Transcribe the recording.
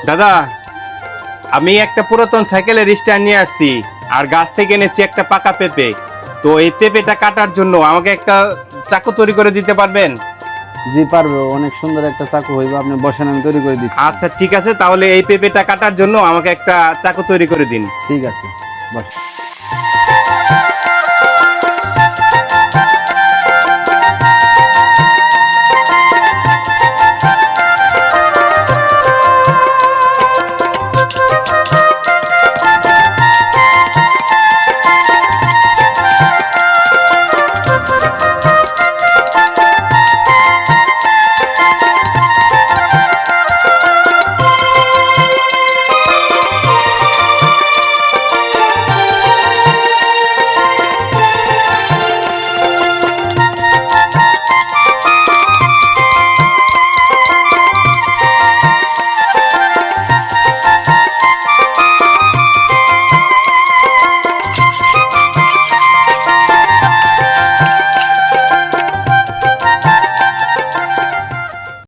দাদা, আমি একটা পুরাতন সাইকেলের স্ট্যান্ড নিয়ে আসছি, আর গাছ থেকে এনেছি একটা পাকা পেঁপে। তো এই পেঁপেটা কাটার জন্য আমাকে একটা চাকু তৈরি করে দিতে পারবেন? জি পারবো, অনেক সুন্দর একটা চাকু হইব, আপনি বসেন আমি তৈরি করে দিচ্ছি। আচ্ছা ঠিক আছে, তাহলে এই পেঁপেটা কাটার জন্য আমাকে একটা চাকু তৈরি করে দিন। ঠিক আছে, বস।